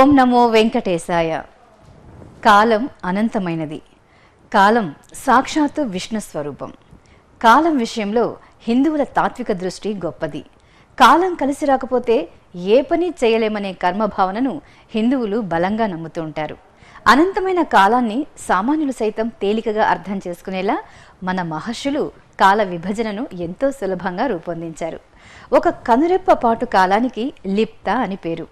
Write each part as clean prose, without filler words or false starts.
ఓం నమో వెంకటేశాయ. కాలం అనంతమైనది. కాలం సాక్షాత్తు విష్ణు స్వరూపం. కాలం విషయంలో హిందువుల తాత్విక దృష్టి గొప్పది. కాలం కలిసి రాకపోతే ఏ పని చేయలేమనే కర్మభావనను హిందువులు బలంగా నమ్ముతూ ఉంటారు. అనంతమైన కాలాన్ని సామాన్యులు సైతం తేలికగా అర్థం చేసుకునేలా మన మహర్షులు కాల విభజనను ఎంతో సులభంగా రూపొందించారు. ఒక కనురెప్ప పాటు కాలానికి లిప్త అని పేరు.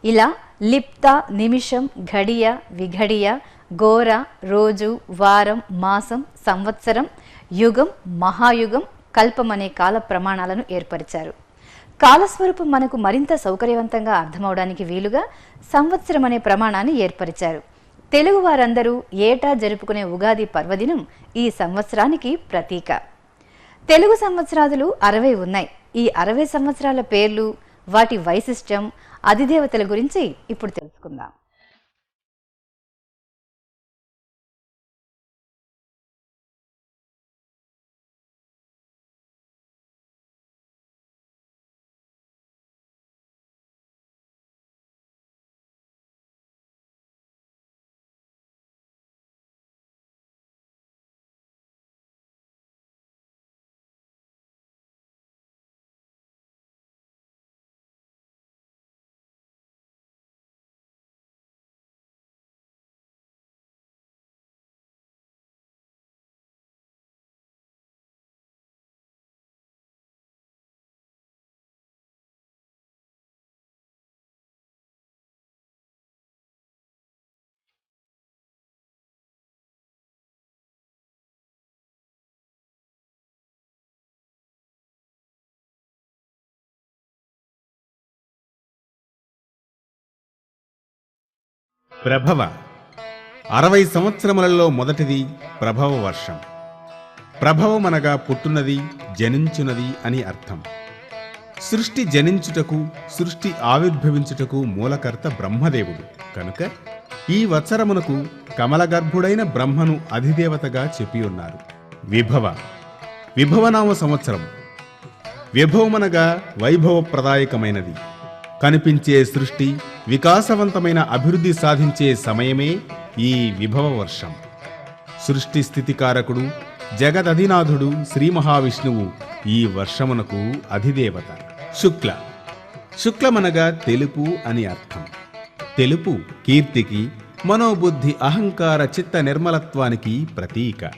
ఇలా లిప్త, నిమిషం, ఘడియ, విఘడియ, గోర, రోజు, వారం, మాసం, సంవత్సరం, యుగం, మహాయుగం, కల్పం అనే కాల ప్రమాణాలను ఏర్పరిచారు. కాలస్వరూపం మనకు మరింత సౌకర్యవంతంగా అర్థమవడానికి వీలుగా సంవత్సరం అనే ప్రమాణాన్ని ఏర్పరిచారు. తెలుగు వారందరూ ఏటా జరుపుకునే ఉగాది పర్వదినం ఈ సంవత్సరానికి ప్రతీక. తెలుగు సంవత్సరాదులు 60 ఉన్నాయి. ఈ 60 సంవత్సరాల పేర్లు, వాటి వైశిష్ట్యం, అధిదేవతల గురించి ఇప్పుడు తెలుసుకుందాం. ప్రభవ 60 సంవత్సరములలో మొదటిది ప్రభవ వర్షం. ప్రభవమనగా పుట్టునది, జనించునది అని అర్థం. సృష్టి జనించుటకు, సృష్టి ఆవిర్భవించుటకు మూలకర్త బ్రహ్మదేవుడు కనుక ఈ వత్సరమునకు కమలగర్భుడైన బ్రహ్మను అధిదేవతగా చెప్పియున్నారు. విభవనామ సంవత్సరం. విభవమనగా వైభవప్రదాయకమైనది. కనిపించే సృష్టి వికాసవంతమైన అభివృద్ధి సాధించే సమయమే ఈ విభవ వర్షం. సృష్టి స్థితికారకుడు, జగదధినాథుడు శ్రీ మహావిష్ణువు ఈ వర్షమునకు అధిదేవత. శుక్లమనగా తెలుపు అని అర్థం. తెలుపు కీర్తికి, మనోబుద్ధి అహంకార చిత్త నిర్మలత్వానికి ప్రతీక.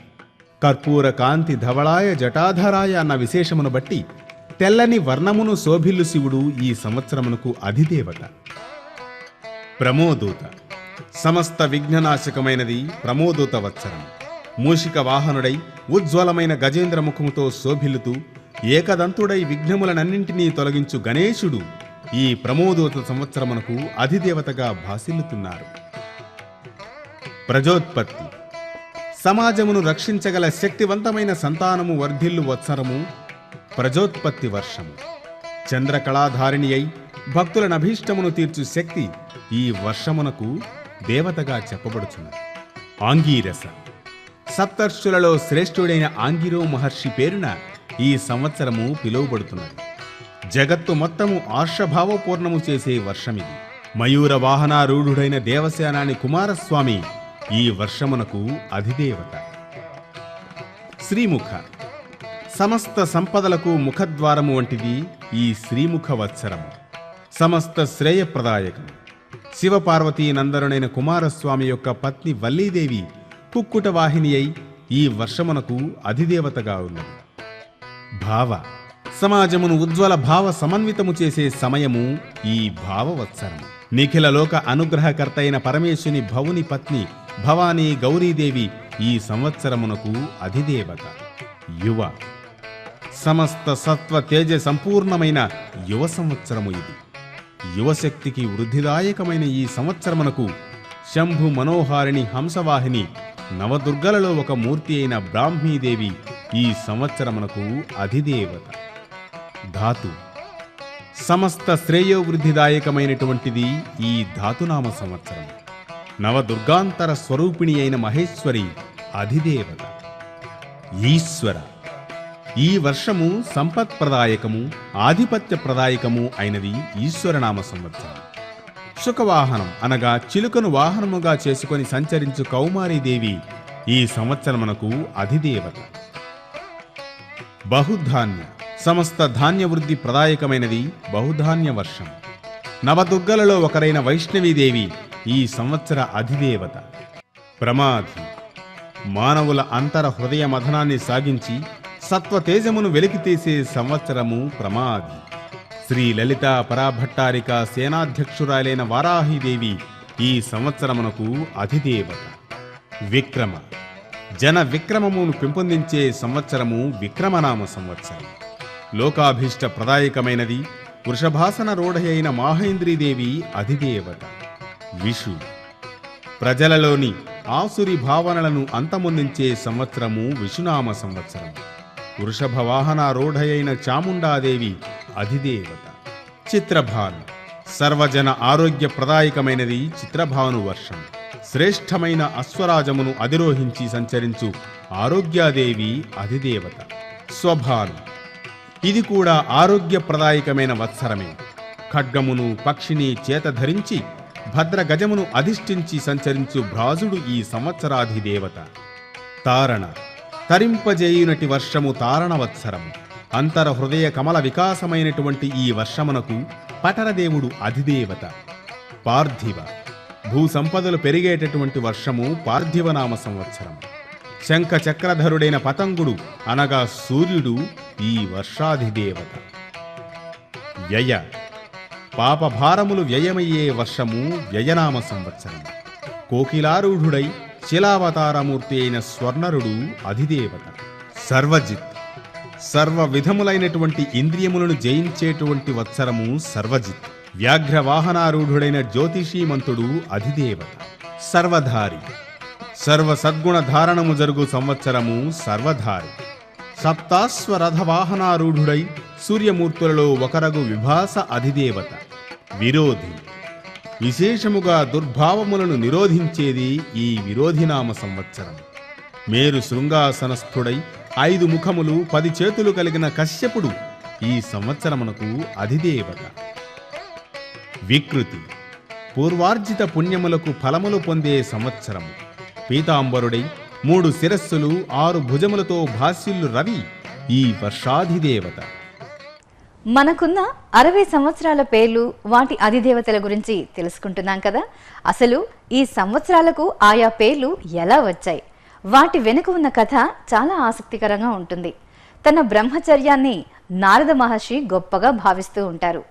కర్పూర కాంతి ధవళాయ జటాధరాయ అన్న విశేషమును బట్టి తెల్లని వర్ణమును శోభిల్లు శివుడు ఈ సంవత్సరమునకు అధిదేవత. ప్రమోదూత. సమస్త విఘ్ననాశకమైనది ప్రమోదూత వత్సరం. మూషిక వాహనుడై ఉజ్వలమైన గజేంద్ర ముఖముతో శోభిల్లుతూ ఏకదంతుడై విఘ్నములనన్నింటినీ తొలగించు గణేశుడు ఈ ప్రమోదూత సంవత్సరమునకు అధిదేవతగా భాసిల్లుతున్నారు. ప్రజోత్పత్తి. సమాజమును రక్షించగల శక్తివంతమైన సంతానము వర్ధిల్లు వత్సరము ప్రజోత్పత్తి వర్షము. చంద్రకళాధారిణి అయి భక్తులనభీష్టమును తీర్చు శక్తి ఈ వర్షమునకు దేవతగా చెప్పబడుచున్నది. ఆంగీరస. సప్తర్షులలో శ్రేష్ఠుడైన ఆంగిరో మహర్షి పేరున ఈ సంవత్సరము పిలువబడుతున్నది. జగత్తు మొత్తము ఆర్షభావపూర్ణము చేసే వర్షమిది. మయూర వాహనారూఢుడైన దేవసేనాని కుమారస్వామి ఈ వర్షమునకు అధిదేవత. శ్రీముఖ. సమస్త సంపదలకు ముఖద్వారము వంటిది ఈ శ్రీముఖ వత్సరము. సమస్త శ్రేయప్రదాయకం. శివపార్వతీ నందనుడైన కుమారస్వామి యొక్క పత్ని వల్లీదేవి కుక్కుట వాహిని అయి ఈ వర్షమునకు అధిదేవతగా ఉన్నది. భావ. సమాజమును ఉజ్వల భావ సమన్వితము చేసే సమయము ఈ భావవత్సరము. నిఖిల లోక అనుగ్రహకర్తైన పరమేశుని భవుని పత్ని భవానీ గౌరీదేవి ఈ సంవత్సరమునకు అధిదేవత. యువ. సమస్త సత్వ తేజ సంపూర్ణమైన యువ సంవత్సరము ఇది. యువశక్తికి వృద్ధిదాయకమైన ఈ సంవత్సరమునకు శంభు మనోహారిణి హంసవాహిని నవదుర్గలలో ఒక మూర్తి అయిన బ్రాహ్మీదేవి ఈ సంవత్సరమునకు అధిదేవత. ధాతు. సమస్త శ్రేయోవృద్ధిదాయకమైనటువంటిది ఈ ధాతునామ సంవత్సరం. నవదుర్గాంతర స్వరూపిణి అయిన మహేశ్వరి అధిదేవత. ఈశ్వర. ఈ వర్షము సంపత్ప్రదాయకము, ఆధిపత్య ప్రదాయకము అయినది ఈశ్వరనామ సంవత్సరం. శుకవాహనం అనగా చిలుకను వాహనముగా చేసుకొని సంచరించు కౌమారీదేవి ఈ సంవత్సరమునకు అధిదేవత. బహుధాన్య సమస్త ధాన్య వృద్ధి ప్రదాయకమైనది బహుధాన్య వర్షం. నవదుర్గలలో ఒకరైన వైష్ణవీదేవి ఈ సంవత్సర అధిదేవత. ప్రమాధి మానవుల అంతర హృదయ మథనాన్ని సాగించి సత్వతేజమును వెలికితీసే సంవత్సరము ప్రమాధి. శ్రీ లలితా పరాభట్టారిక సేనాధ్యక్షురాలైన వారాహీదేవి ఈ సంవత్సరమునకు అధిదేవత. విక్రమ జన విక్రమమును పెంపొందించే సంవత్సరము విక్రమనామ సంవత్సరం. లోకాభీష్ట ప్రదాయకమైనది వృషభాసన రూఢి అయిన మాహేంద్రీదేవి అధిదేవత. విషు ప్రజలలోని ఆసురి భావనలను అంతమొందించే సంవత్సరము విషునామ సంవత్సరం. వృషభ వాహనారూఢయైన చాముండాదేవి అధిదేవత. చిత్రభాను సర్వజన ఆరోగ్య ప్రదాయకమైనది చిత్రభాను వర్షం. శ్రేష్టమైన అశ్వరాజమును అధిరోహించి సంచరించు ఆరోగ్యాదేవి అధిదేవత. స్వభాను ఇది కూడా ఆరోగ్యప్రదాయకమైన వత్సరమే. ఖడ్గమును పక్షిని చేత ధరించి భద్రగజమును అధిష్ఠించి సంచరించు భ్రాజుడు ఈ సంవత్సరాధిదేవత. తారణ తరింపజేయునటి వర్షము తారణవత్సరము. అంతర హృదయ కమల వికాసమైనటువంటి ఈ వర్షమునకు పటరదేవుడు అధిదేవత. పార్థివ భూసంపదలు పెరిగేటటువంటి వర్షము పార్థివనామ సంవత్సరం. శంఖ చక్రధరుడైన పతంగుడు అనగా సూర్యుడు ఈ వర్షాధిదేవత. వ్యయ పాపభారములు వ్యయమయ్యే వర్షము వ్యయనామ సంవత్సరం. కోకిలారూఢుడై శిలావతారమూర్తి అయిన స్వర్ణరుడు అధిదేవత. సర్వజిత్ సర్వ విధములైనటువంటి ఇంద్రియములను జయించేటువంటి వత్సరము సర్వజిత్. వ్యాఘ్రవాహనారూఢుడైన జ్యోతిషీమంతుడు అధిదేవత. సర్వధారి సర్వ సద్గుణ ధారణము జరుగు సంవత్సరము సర్వధారి. సప్తాశ్వరథవాహనారూఢుడై సూర్యమూర్తులలో ఒకరగు విభాస అధిదేవత. విరోధి విశేషముగా దుర్భావములను నిరోధించేది ఈ విరోధినామ సంవత్సరం. మేరు శృంగాసనస్థుడై 5 ముఖములు 10 చేతులు కలిగిన కశ్యపుడు ఈ సంవత్సరమునకు అధిదేవత. వికృతి పూర్వార్జిత పుణ్యములకు ఫలములు పొందే సంవత్సరము. పీతాంబరుడై 3 శిరస్సులు 6 భుజములతో భాస్యులు రవి ఈ వర్షాధిదేవత. మనకున్న 60 సంవత్సరాల పేర్లు, వాటి అధిదేవతల గురించి తెలుసుకుంటున్నాం కదా. అసలు ఈ సంవత్సరాలకు ఆయా పేర్లు ఎలా వచ్చాయి, వాటి వెనుక ఉన్న కథ చాలా ఆసక్తికరంగా ఉంటుంది. తన బ్రహ్మచర్యాన్ని నారద మహర్షి గొప్పగా భావిస్తూ ఉంటారు.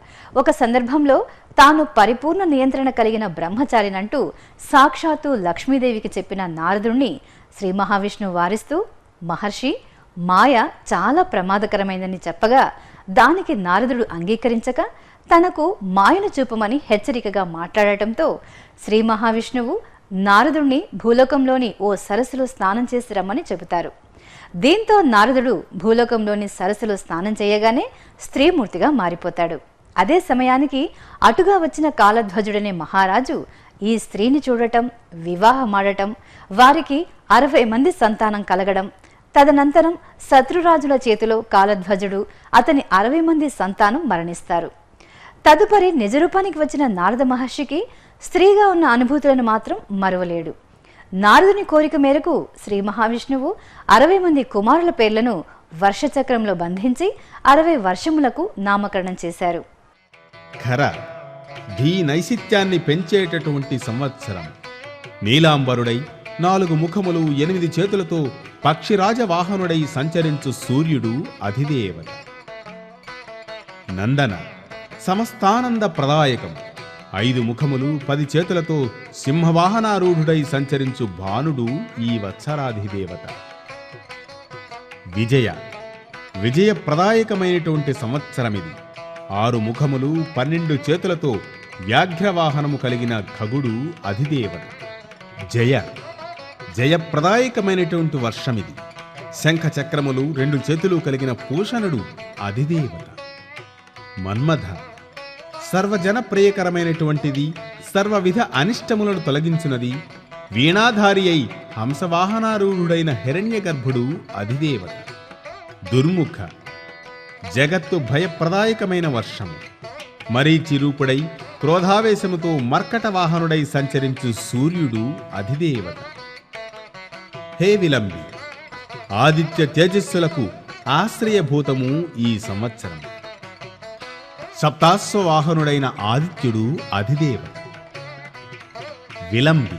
ఒక సందర్భంలో తాను పరిపూర్ణ నియంత్రణ కలిగిన బ్రహ్మచారినంటూ సాక్షాత్తు లక్ష్మీదేవికి చెప్పిన నారదుణ్ణి శ్రీ మహావిష్ణువు వారిస్తూ, మహర్షి మాయ చాలా ప్రమాదకరమైందని చెప్పగా దానికి నారదుడు అంగీకరించక తనకు మాయను చూపమని హెచ్చరికగా మాట్లాడటంతో శ్రీ మహావిష్ణువు నారదుణ్ణి భూలోకంలోని ఓ సరస్సులో స్నానం చేసి రమ్మని చెబుతారు. దీంతో నారదుడు భూలోకంలోని సరస్సులో స్నానం చేయగానే స్త్రీమూర్తిగా మారిపోతాడు. అదే సమయానికి అటుగా వచ్చిన కాలధ్వజుడనే మహారాజు ఈ స్త్రీని చూడటం, వివాహమాడటం, వారికి 60 మంది సంతానం కలగడం, తదనంతరం శత్రురాజుల చేతిలో కాలధ్వజుడు అతని 60 మంది సంతానం మరణిస్తారు. తదుపరి నిజరూపానికి వచ్చిన నారద మహర్షికి స్త్రీగా ఉన్న అనుభూతులను మాత్రం మరువలేడు. నారదుని కోరిక మేరకు శ్రీ మహావిష్ణువు 60 మంది కుమారుల పేర్లను వర్షచక్రంలో బంధించి 60 వర్షములకు నామకరణం చేశారు. ఖర ధీ నైశిత్యాన్ని పెంచేటటువంటి సంవత్సరం. నీలాంబరుడై 4 ముఖములు 8 చేతులతో పక్షిరాజవాహనుడై సంచరించు సూర్యుడు అధిదేవత. నందన సమస్తానంద ప్రదాయకం. 5 ముఖములు 10 చేతులతో సింహవాహనారూఢుడై సంచరించు భానుడు ఈ వత్సరాధిదేవత. విజయ విజయప్రదాయకమైనటువంటి సంవత్సరమిది. 6 ముఖములు 12 చేతులతో వ్యాఘ్రవాహనము కలిగిన ఖగుడు అధిదేవత. జయ జయప్రదాయకమైనటువంటి వర్షమిది. శంఖ చక్రములు 2 చేతులు కలిగిన పూషణుడు అధిదేవత. మన్మథ సర్వజనప్రియకరమైనటువంటిది, సర్వవిధ అనిష్టములను తొలగించున్నది. వీణాధారి అయి హంసవాహనారూఢుడైన హిరణ్యగర్భుడు అధిదేవత. దుర్ముఖ జగత్తు భయప్రదాయకమైన వర్షము. మరీచి రూపుడై క్రోధావేశముతో మర్కట వాహనుడై సంచరించు సూర్యుడు అధిదేవత. హే విలంబి, ఆదిత్య తేజస్సులకు ఆశ్రయభూతము ఈ సంవత్సరం. సప్తాశ్వ వాహనుడైన ఆదిత్యుడు అధిదేవత. విలంబి,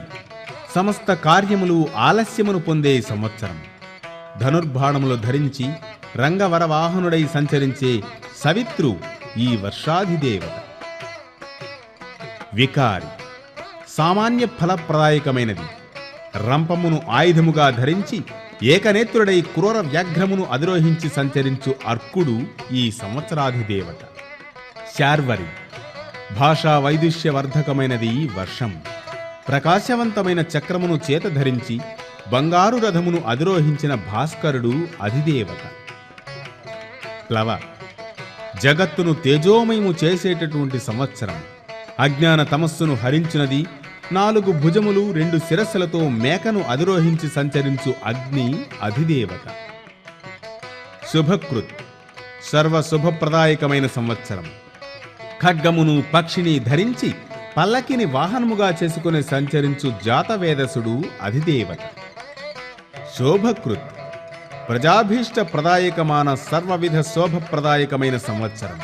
సమస్త కార్యములు ఆలస్యమును పొందే సంవత్సరం. ధనుర్బాణములు ధరించి రంగవరవాహనుడై సంచరించే సవిత్రు ఈ వర్షాధిదేవత. వికారి, సామాన్య ఫలప్రదాయకమైనది. రంపమును ఆయుధముగా ధరించి ఏకనేత్రుడై క్రూర వ్యాఘ్రమును అధిరోహించి సంచరించు అర్కుడు ఈ సంవత్సరాధిదేవత. శార్వరి, భాషా వైదుష్యవర్ధకమైనది వర్షం. ప్రకాశవంతమైన చక్రమును చేత ధరించి బంగారు రథమును అధిరోహించిన భాస్కరుడు అధిదేవత. ప్లవ, జగత్తును తేజోమయము చేసేటటువంటి సంవత్సరం. అజ్ఞాన తమస్సును హరించినది. 4 భుజములు 2 శిరస్సులతో మేకను అధిరోహించి సంచరించు అగ్ని అధిదేవత. శుభకృత్, సర్వశుభప్రదాయకమైన సంవత్సరం. ఖడ్గమును పక్షిని ధరించి పల్లకిని వాహనముగా చేసుకుని సంచరించు జాతవేదసుడు అధిదేవత. శోభకృత్, ప్రజాభీష్ట ప్రదాయకమాన సర్వవిధ శోభప్రదాయకమైన సంవత్సరం.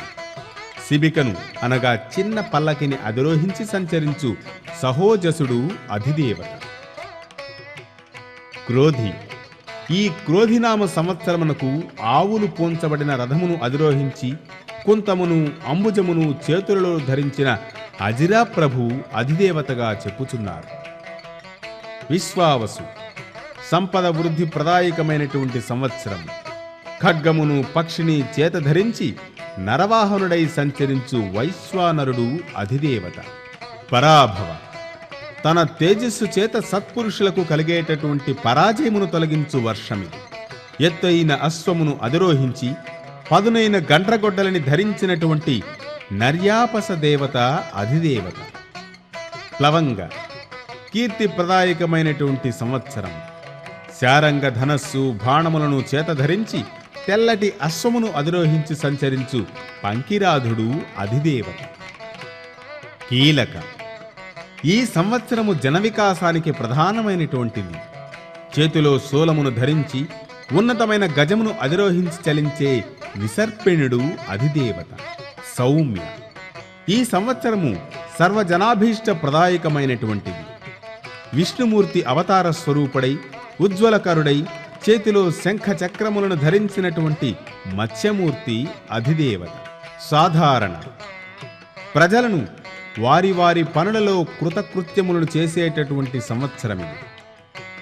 శిబికను అనగా చిన్న పల్లకిని అధిరోహించి సంచరించు సహోజసుడు అధిదేవత. క్రోధి, ఈ క్రోధినామ సంవత్సరమునకు ఆవులు పోంచబడిన రథమును అధిరోహించి కుంతమును అంబుజమును చేతులలో ధరించిన అజిరా ప్రభు అధిదేవతగా చెప్పుచున్నారు. విశ్వావసు, సంపద వృద్ధి ప్రదాయకమైనటువంటి సంవత్సరం. ఖడ్గమును పక్షిని చేత ధరించి నరవాహనుడై సంచరించు వైశ్వానరుడు అధిదేవత. పరాభవ, తన తేజస్సు చేత సత్పురుషులకు కలిగేటటువంటి పరాజయమును తొలగించు వర్షమిది. ఎత్తైన అశ్వమును అధిరోహించి పదునైన గండ్రగొడ్డలని ధరించినటువంటి నర్యాపస దేవత అధిదేవత. ప్లవంగ, కీర్తి ప్రదాయకమైనటువంటి సంవత్సరం. శారంగ ధనస్సు బాణములను చేత ధరించి తెల్లటి అశ్వమును అధిరోహించి సంచరించు పంకిరాధుడు అధిదేవత. కీలక, ఈ సంవత్సరము జన వికాసానికి ప్రధానమైనటువంటిది. చేతిలో శూలమును ధరించి ఉన్నతమైన గజమును అధిరోహించి చలించే విసర్పిణుడు అధిదేవత. సౌమ్య, ఈ సంవత్సరము సర్వజనాభీష్ట ప్రదాయకమైనటువంటిది. విష్ణుమూర్తి అవతార స్వరూపుడై ఉజ్వలకరుడై చేతిలో శంఖ చక్రములను ధరించినటువంటి మత్స్యమూర్తి అధిదేవత. సాధారణ, ప్రజలను వారి వారి పనులలో కృతకృత్యములను చేసేటటువంటి సంవత్సరమిది.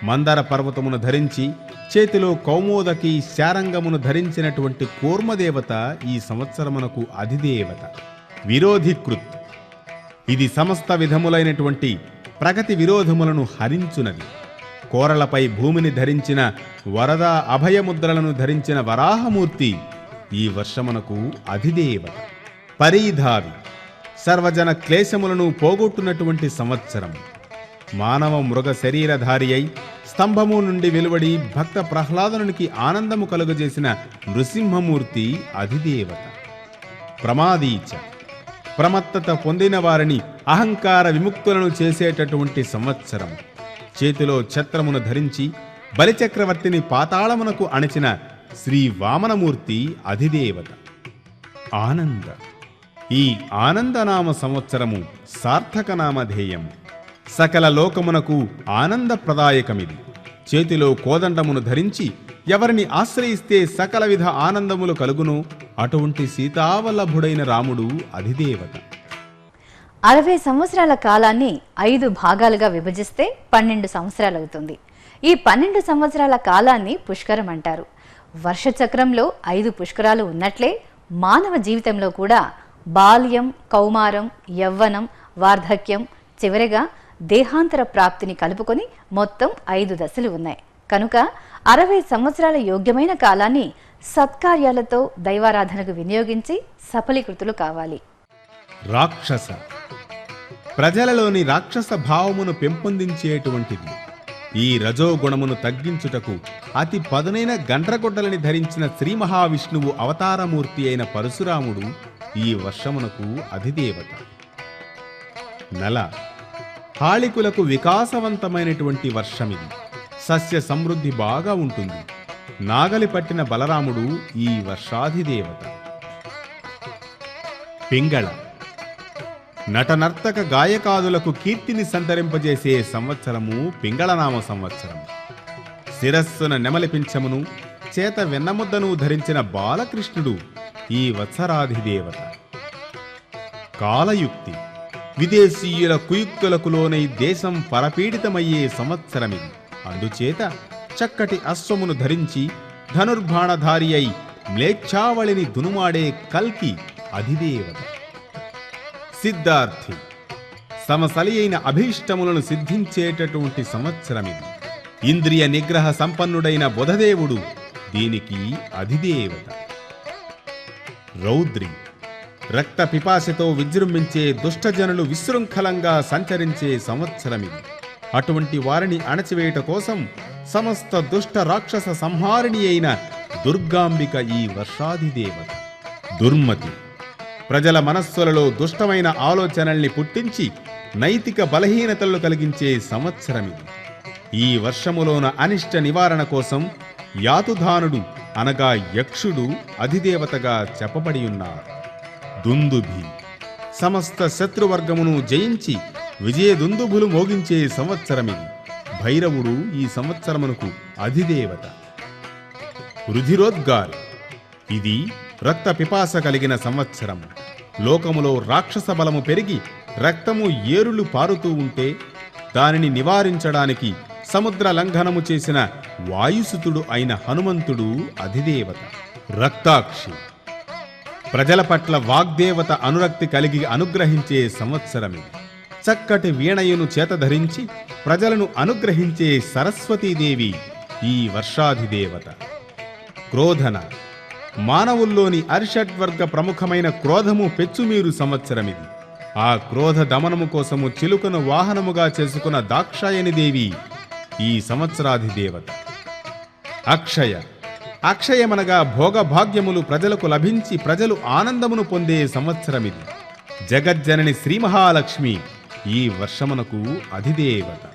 మందర పర్వతమును ధరించి చేతిలో కౌమోదకి శారంగమును ధరించినటువంటి కూర్మదేవత ఈ సంవత్సరమునకు అధిదేవత. విరోధికృత్, ఇది సమస్త విధములైనటువంటి ప్రగతి విరోధములను హరించునది. కోరలపై భూమిని ధరించిన వరద అభయముద్రలను ధరించిన వరాహమూర్తి ఈ వర్షమునకు అధిదేవత. పరీధావి, సర్వజన క్లేశములను పోగొట్టునటువంటి సంవత్సరం. మానవ మృగ శరీరధారి అయి స్తంభము నుండి వెలువడి భక్త ప్రహ్లాదనునికి ఆనందము కలుగజేసిన నృసింహమూర్తి అధిదేవత. ప్రమాదీచ, ప్రమత్తత పొందిన వారిని అహంకార విముక్తులను చేసేటటువంటి సంవత్సరం. చేతిలో ఛత్రమును ధరించి బలిచక్రవర్తిని పాతాళమునకు అణచిన శ్రీ వామనమూర్తి అధిదేవత. ఆనంద, ఈ ఆనందనామ సంవత్సరము సార్థకనామధేయము. సకల లోకమునకు ఆనందప్రదాయకమిది. చేతిలో కోదండమును ధరించి ఎవరిని ఆశ్రయిస్తే సకల విధ ఆనందములు కలుగును అటువంటి సీతావల్లభుడైన రాముడు అధిదేవత. 60 సంవత్సరాల కాలాన్ని 5 భాగాలుగా విభజిస్తే 12 సంవత్సరాలు అవుతుంది. ఈ 12 సంవత్సరాల కాలాన్ని పుష్కరం అంటారు. వర్షచక్రంలో 5 పుష్కరాలు ఉన్నట్లే మానవ జీవితంలో కూడా బాల్యం, కౌమారం, యవ్వనం, వార్ధక్యం, చివరిగా దేహాంతర ప్రాప్తిని కలుపుకొని మొత్తం 5 దశలు ఉన్నాయి. కనుక 60 సంవత్సరాల యోగ్యమైన కాలాన్ని సత్కార్యాలతో దైవారాధనకు వినియోగించి సఫలీకృతులు కావాలి. రాక్షస, ప్రజలలోని రాక్షస భావమును పెంపొందించేటువంటిది. ఈ రజోగుణమును తగ్గించుటకు అతి పదునైన గండ్రగొడ్డలని ధరించిన శ్రీ మహావిష్ణువు అవతారమూర్తి అయిన పరశురాముడు ఈ వర్షమునకు అధిదేవత. నల. హాళికులకు వికాసవంతమైనటువంటి వర్షమిది. సస్య సమృద్ధి బాగా ఉంటుంది. నాగలి పట్టిన బలరాముడు ఈ వర్షాధిదేవత. పింగళ. నటనర్తక గాయకాదులకు కీర్తిని సంతరింపజేసే సంవత్సరము పింగళనామ సంవత్సరం. శిరస్సున నెమలి పింఛమును, చేత వెన్నముద్దను ధరించిన బాలకృష్ణుడు ఈ వత్సరాధిదేవత. కాలయుక్తి. విదేశీయుల కుయుక్తులకు లోనై దేశం పరపీడితమయ్యే సంవత్సరమిది. అందుచేత చక్కటి అశ్వమును ధరించి ధనుర్బాణధారి అయి మ్లేచ్ఛావళిని దునుమాడే కల్కి అధిదేవత. సిద్ధార్థి. సమసలి అయిన అభీష్టములను సిద్ధించేటటువంటి సంవత్సరమిది. ఇంద్రియ నిగ్రహ సంపన్నుడైన బుధదేవుడు దీనికి అధిదేవత. రౌద్రి. రక్త పిపాసతో విజృంభించే దుష్టజనులు విశృంఖలంగా సంచరించే సంవత్సరమిది. అటువంటి వారిని అణచివేయట కోసం సమస్త దుష్ట రాక్షస సంహారిణి అయిన దుర్గాంబిక ఈ వర్షాధిదేవత. దుర్మతి. ప్రజల మనస్సులలో దుష్టమైన ఆలోచనల్ని పుట్టించి నైతిక బలహీనతలు కలిగించే సంవత్సరమిది. ఈ వర్షములోన అనిష్ట నివారణ కోసం యాతుధానుడు అనగా యక్షుడు అధిదేవతగా చెప్పబడి ఉన్నారు. దుందుభి. సమస్త శత్రువర్గమును జయించి విజయదుందుభులు మోగించే సంవత్సరమిది. భైరవుడు ఈ సంవత్సరమునకు అధిదేవత. రుధిరోద్గారి. ఇది రక్త పిపాస కలిగిన సంవత్సరం. లోకములో రాక్షస బలము పెరిగి రక్తము ఏరులు పారుతూ ఉంటే దానిని నివారించడానికి సముద్ర లంఘనము చేసిన వాయుసుతుడు అయిన హనుమంతుడు అధిదేవత. రక్తాక్షి. ప్రజల పట్ల వాగ్దేవత అనురక్తి కలిగి అనుగ్రహించే సంవత్సరమిది. చక్కటి వీణయును చేతధరించి ప్రజలను అనుగ్రహించే సరస్వతీదేవి ఈ వర్షాధిదేవత. క్రోధన. మానవుల్లోని అరిషడ్వర్గ ప్రముఖమైన క్రోధము పెచ్చుమీరు సంవత్సరమిది. ఆ క్రోధ దమనము కోసము చిలుకను వాహనముగా చేసుకున్న దాక్షాయనిదేవి ఈ సంవత్సరాధిదేవత. అక్షయ. అక్షయమనగా భోగభాగ్యములు ప్రజలకు లభించి ప్రజలు ఆనందమును పొందే సంవత్సరమిది. జగజ్జనని శ్రీ మహాలక్ష్మి ఈ వర్షమునకు అధిదేవత.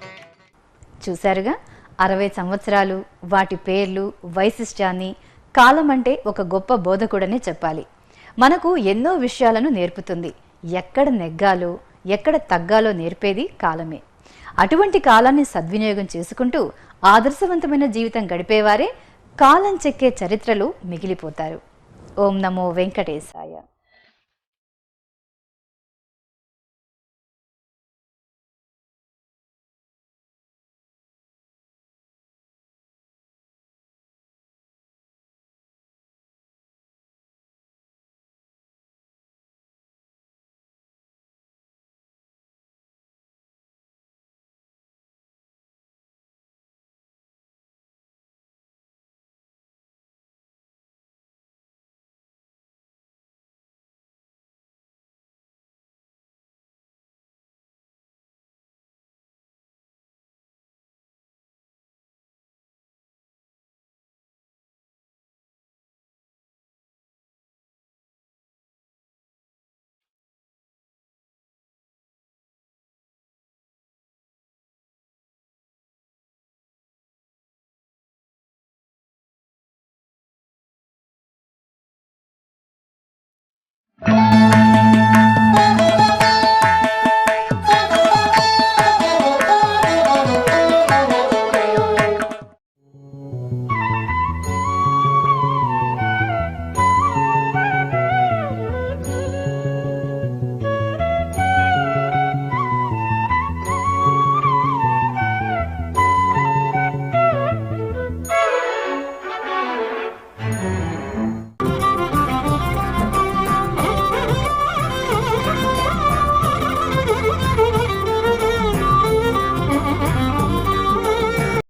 చూశారుగా 60 సంవత్సరాలు, వాటి పేర్లు, వైశిష్ట్యాన్ని, కాలం అంటే ఒక గొప్ప బోధకుడనే చెప్పాలి. మనకు ఎన్నో విషయాలను నేర్పుతుంది. ఎక్కడ నెగ్గాలో ఎక్కడ తగ్గాలో నేర్పేది కాలమే. అటువంటి కాలాన్ని సద్వినియోగం చేసుకుంటూ ఆదర్శవంతమైన జీవితం గడిపేవారే కాలం చెక్కే చరిత్రలో మిగిలిపోతారు. ఓం నమో వెంకటేశాయ.